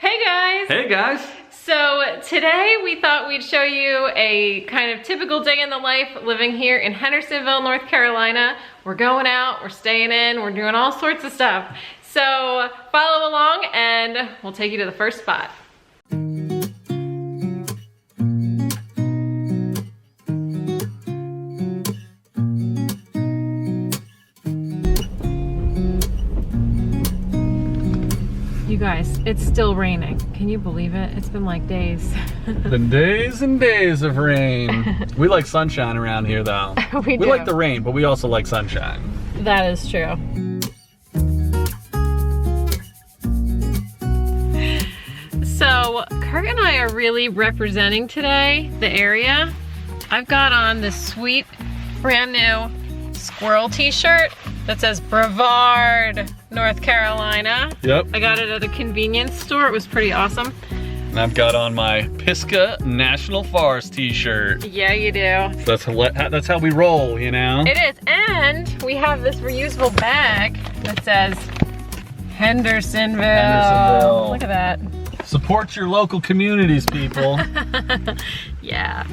Hey guys! Hey guys! So today we thought we'd show you a kind of typical day in the life living here in Hendersonville, North Carolina. We're going out, we're staying in, we're doing all sorts of stuff. So follow along and we'll take you to the first spot. You guys, it's still raining. Can you believe it? It's been like days. Been days and days of rain. We like sunshine around here though. We do. like the rain, but we also like sunshine. That is true. So Kurt and I are really representing today the area. I've got on this sweet brand new squirrel t-shirt that says Brevard, North Carolina. Yep. I got it at a convenience store. It was pretty awesome. And I've got on my Pisgah National Forest t-shirt. Yeah, you do. That's how we roll, you know? It is, and we have this reusable bag that says Hendersonville. Hendersonville. Look at that. Support your local communities, people. Yeah.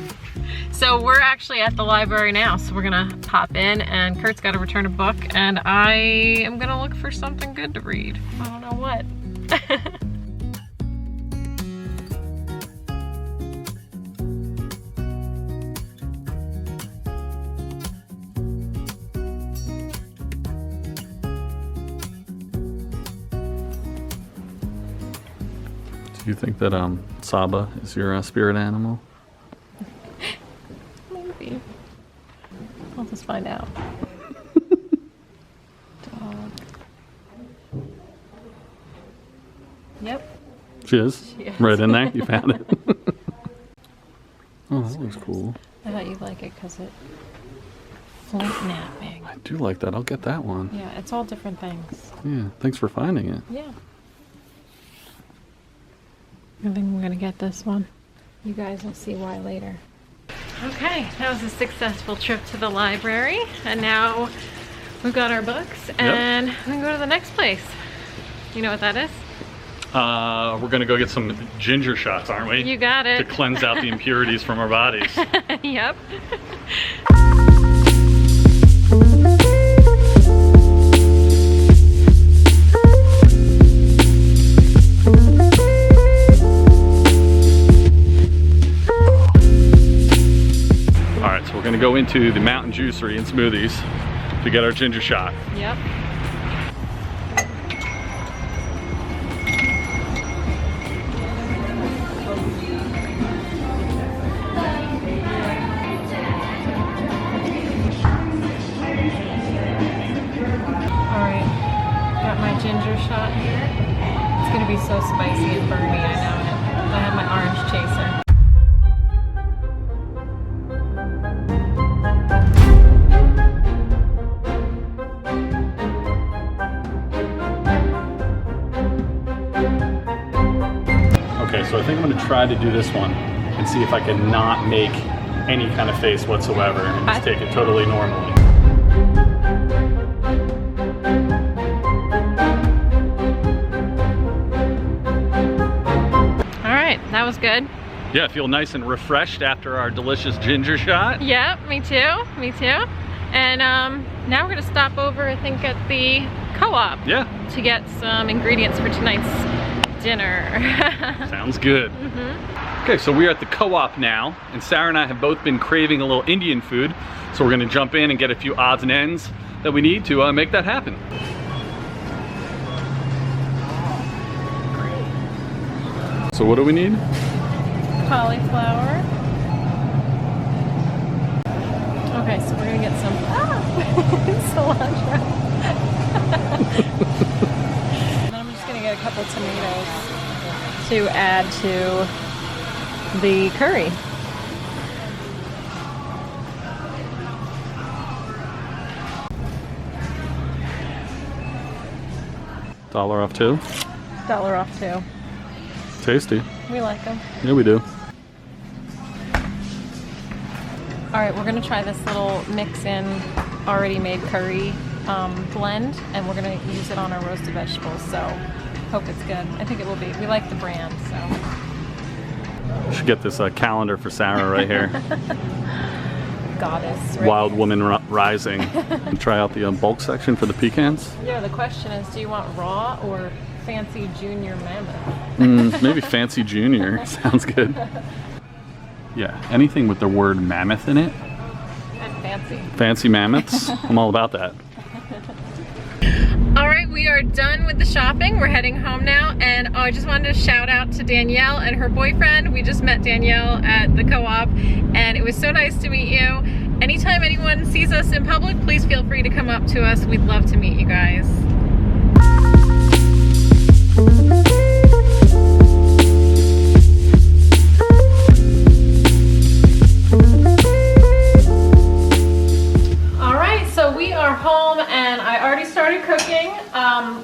So we're actually at the library now, so we're gonna pop in, and Kurt's got to return a book, and I am gonna look for something good to read. I don't know what. Do you think that Saba is your spirit animal? Maybe. I'll just find out. Dog. Yep. She is? She is. Right in there? You found it? Oh, that looks cool. I thought you'd like it because it's flint napping. I do like that. I'll get that one. Yeah, it's all different things. Yeah, thanks for finding it. Yeah. I think I'm gonna get this one. You guys will see why later. Okay, that was a successful trip to the library, and now we've got our books, and we can go to the next place. You know what that is? We're gonna go get some ginger shots, aren't we? You got it. To cleanse out the impurities from our bodies. Yep. We're gonna go into the Mountain Juicery and Smoothies to get our ginger shot. Yep. Alright, got my ginger shot here. It's gonna be so spicy and burny, I know it. I have my orange chaser. Okay, so I think I'm gonna try to do this one and see if I can not make any kind of face whatsoever and just take it totally normally. All right, that was good. Yeah, I feel nice and refreshed after our delicious ginger shot. Yep, me too, me too. And now we're gonna stop over, I think, at the co-op. Yeah. To get some ingredients for tonight's dinner. Sounds good. Okay, so we're at the co-op now, and Sarah and I have both been craving a little Indian food, so we're gonna jump in and get a few odds and ends that we need to make that happen. So what do we need? Cauliflower. Okay, so we're gonna get some cilantro. And I'm just gonna get a couple tomatoes to add to the curry. $1 off too. $1 off too. Tasty. We like them. Yeah, we do. All right, we're gonna try this little mix-in already made curry blend, and we're gonna use it on our roasted vegetables. So hope it's good. I think it will be. We like the brand, so. Should get this calendar for Sarah right here. Goddess. Right Wild here. Woman Rising. Try out the bulk section for the pecans. Yeah, the question is, do you want raw or fancy junior mammoth? Maybe fancy junior. Sounds good. Yeah, anything with the word mammoth in it. And fancy. Fancy mammoths. I'm all about that. All right, we are done with the shopping. We're heading home now, and I just wanted to shout out to Danielle and her boyfriend. We just met Danielle at the co-op, and it was so nice to meet you. Anytime anyone sees us in public, please feel free to come up to us. We'd love to meet you guys. We are home and I already started cooking.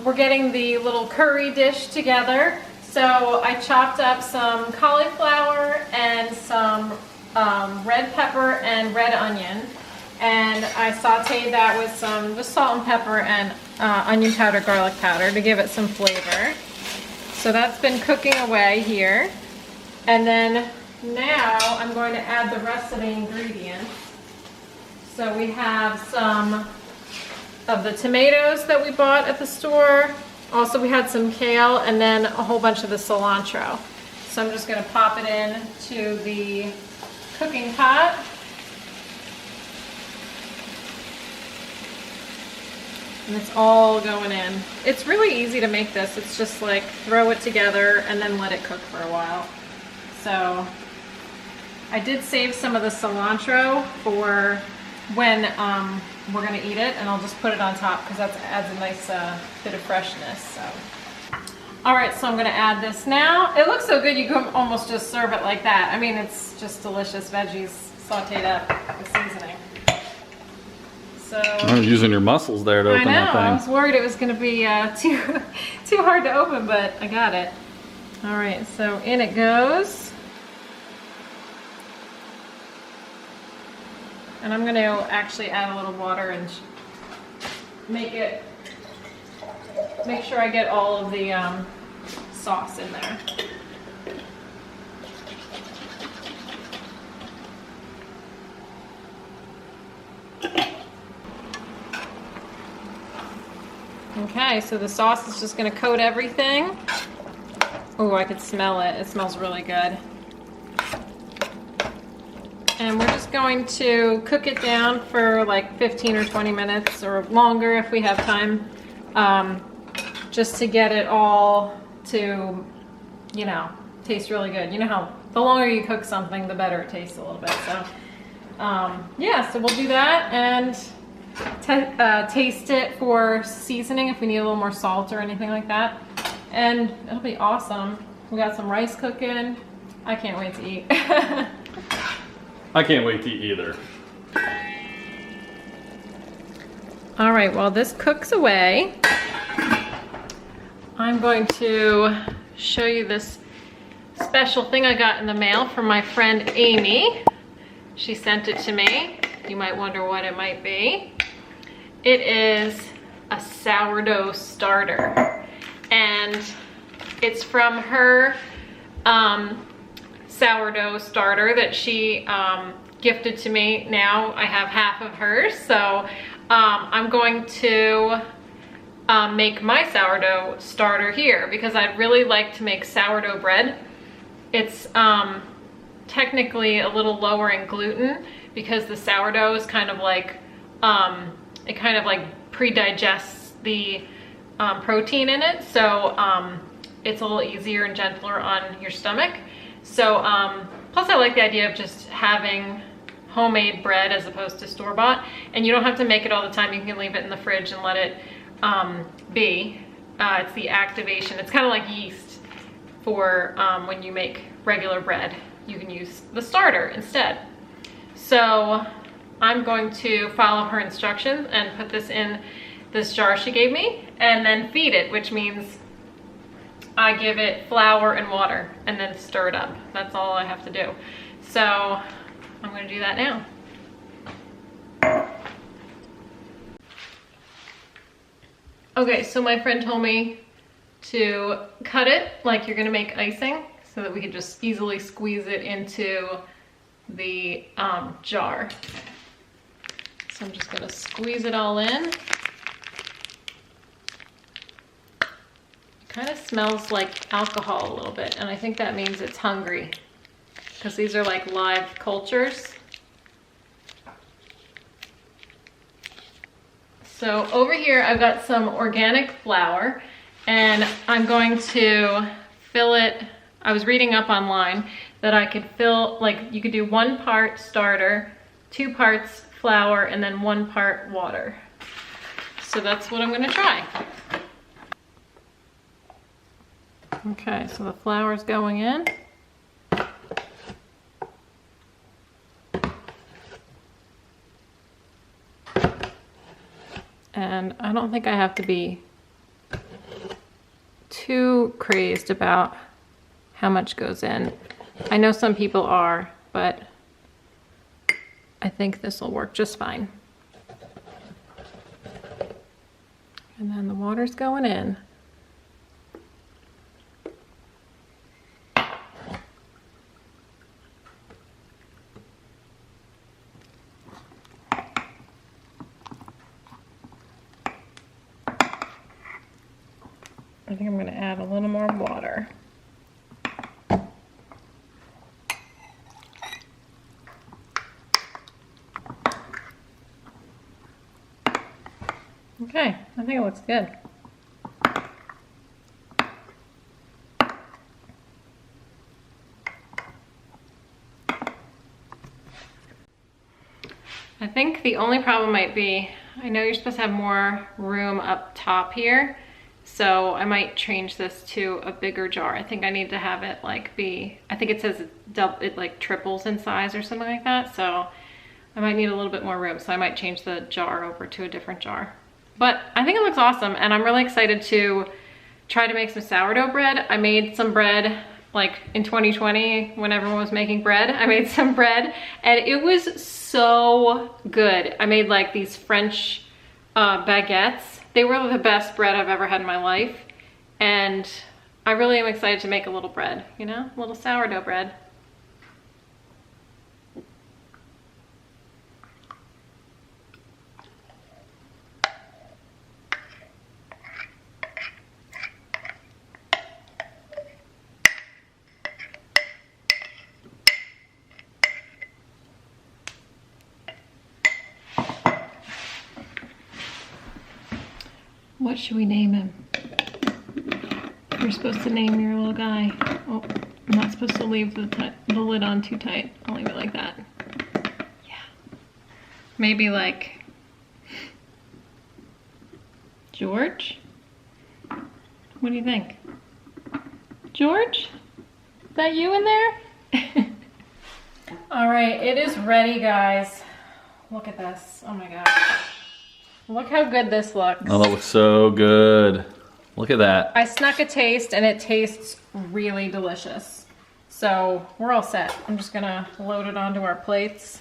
We're getting the little curry dish together. So I chopped up some cauliflower and some red pepper and red onion. And I sauteed that with some just salt and pepper and onion powder, garlic powder to give it some flavor. So that's been cooking away here. And then now I'm going to add the rest of the ingredients. So we have some of the tomatoes that we bought at the store. Also we had some kale and then a whole bunch of the cilantro. So I'm just going to pop it in to the cooking pot. And it's all going in. It's really easy to make this. It's just like throw it together and then let it cook for a while. So I did save some of the cilantro for when we're gonna eat it, and I'll just put it on top because that adds a nice bit of freshness. So, all right, so I'm gonna add this now. It looks so good you can almost just serve it like that. I mean, it's just delicious veggies sauteed up with seasoning. So I'm using your muscles there to open that thing. I was worried it was gonna be too hard to open, but I got it. All right, so in it goes. And I'm going to actually add a little water and make sure I get all of the sauce in there. Okay, so the sauce is just going to coat everything. Oh, I could smell it. It smells really good. And we're just going to cook it down for like 15 or 20 minutes or longer if we have time, just to get it all to, you know, taste really good. You know how the longer you cook something, the better it tastes a little bit. So, yeah, so we'll do that and taste it for seasoning if we need a little more salt or anything like that. And it'll be awesome. We got some rice cooking. I can't wait to eat. I can't wait to eat either. All right, while this cooks away, I'm going to show you this special thing I got in the mail from my friend Amy. She sent it to me. You might wonder what it might be. It is a sourdough starter, and it's from her sourdough starter that she gifted to me. Now I have half of hers, so I'm going to make my sourdough starter here because I'd really like to make sourdough bread. It's technically a little lower in gluten because the sourdough is kind of like it kind of like pre-digests the protein in it, so it's a little easier and gentler on your stomach. So, plus I like the idea of just having homemade bread as opposed to store-bought, and you don't have to make it all the time. You can leave it in the fridge and let it be. It's the activation. It's kind of like yeast for when you make regular bread. You can use the starter instead. So I'm going to follow her instructions and put this in this jar she gave me and then feed it, which means I give it flour and water and then stir it up. That's all I have to do. So I'm going to do that now. Okay, so my friend told me to cut it like you're gonna make icing so that we can just easily squeeze it into the jar. So I'm just gonna squeeze it all in. It kind of smells like alcohol a little bit, and I think that means it's hungry because these are like live cultures. So over here I've got some organic flour, and I'm going to fill it. I was reading up online that I could fill, like you could do 1 part starter, 2 parts flour, and then 1 part water. So that's what I'm gonna try. Okay, so the flour's going in. And I don't think I have to be too crazed about how much goes in. I know some people are, but I think this will work just fine. And then the water's going in. I think I'm going to add a little more water. Okay, I think it looks good. I think the only problem might be, I know you're supposed to have more room up top here, so I might change this to a bigger jar. I think I need to have it like be, I think it says it like triples in size or something like that, so I might need a little bit more room, so I might change the jar over to a different jar. But I think it looks awesome, and I'm really excited to try to make some sourdough bread. I made some bread like in 2020 when everyone was making bread. I made some bread and it was so good. I made like these French baguettes. They were the best bread I've ever had in my life. And I really am excited to make a little bread, you know, a little sourdough bread. What should we name him? You're supposed to name your little guy. Oh, I'm not supposed to leave the lid on too tight. I'll leave it like that. Yeah. Maybe like George? What do you think? George? Is that you in there? All right, it is ready, guys. Look at this. Oh my gosh. Look how good this looks. Oh, that looks so good. Look at that. I snuck a taste and it tastes really delicious. So we're all set. I'm just gonna load it onto our plates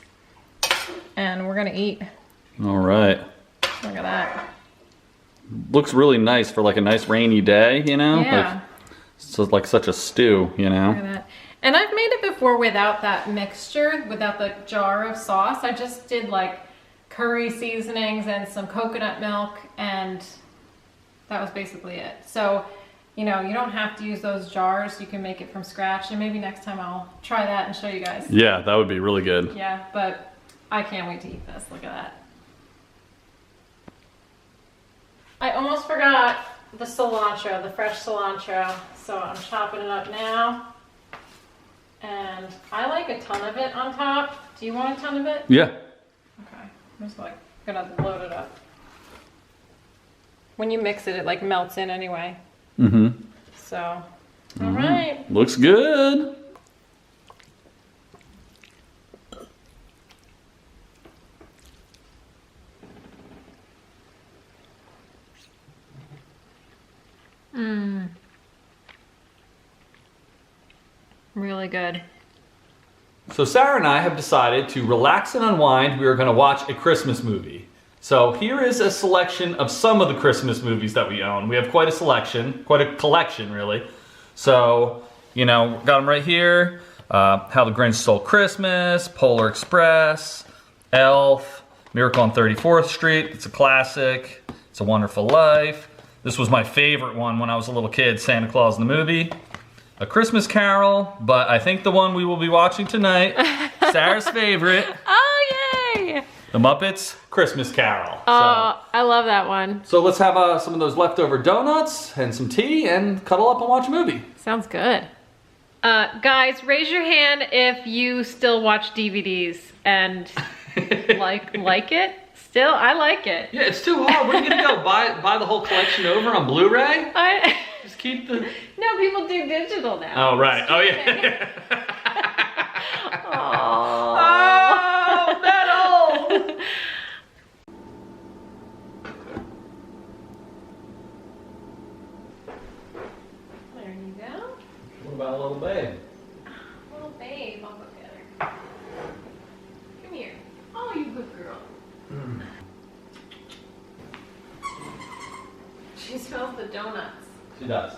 and we're gonna eat. All right. Look at that. Looks really nice for like a nice rainy day, you know? Yeah. Like, so it's like such a stew, you know? Look at that. And I've made it before without that mixture, without the jar of sauce. I just did like curry seasonings and some coconut milk, and that was basically it. So, you know, you don't have to use those jars. You can make it from scratch, and maybe next time I'll try that and show you guys. Yeah, that would be really good. Yeah, but I can't wait to eat this. Look at that. I almost forgot the cilantro, the fresh cilantro. So I'm chopping it up now. And I like a ton of it on top. Do you want a ton of it? Yeah. Okay. I'm just like gonna load it up. When you mix it, it like melts in anyway. Mm-hmm. So, all right. Looks good. Mmm. Really good. So Sarah and I have decided to relax and unwind. We are going to watch a Christmas movie. So here is a selection of some of the Christmas movies that we own. We have quite a selection, quite a collection really. So, you know, got them right here. How the Grinch Stole Christmas, Polar Express, Elf, Miracle on 34th Street. It's a classic. It's a Wonderful Life. This was my favorite one when I was a little kid, Santa Claus in the Movie. A Christmas Carol, but I think the one we will be watching tonight, Sarah's favorite. Oh, yay! The Muppets Christmas Carol. Oh, I love that one. So let's have some of those leftover donuts and some tea and cuddle up and watch a movie. Sounds good. Guys, raise your hand if you still watch DVDs and like it. Still, I like it. Yeah, it's too hard. Where are you gonna go? Buy the whole collection over on Blu-ray? Just keep the... No, people do digital now. Oh, right. Oh, yeah. Oh, that old! There you go. What about a little babe? Little babe, I'll go get her. Come here. Oh, you good girl. She smells the donuts. She does.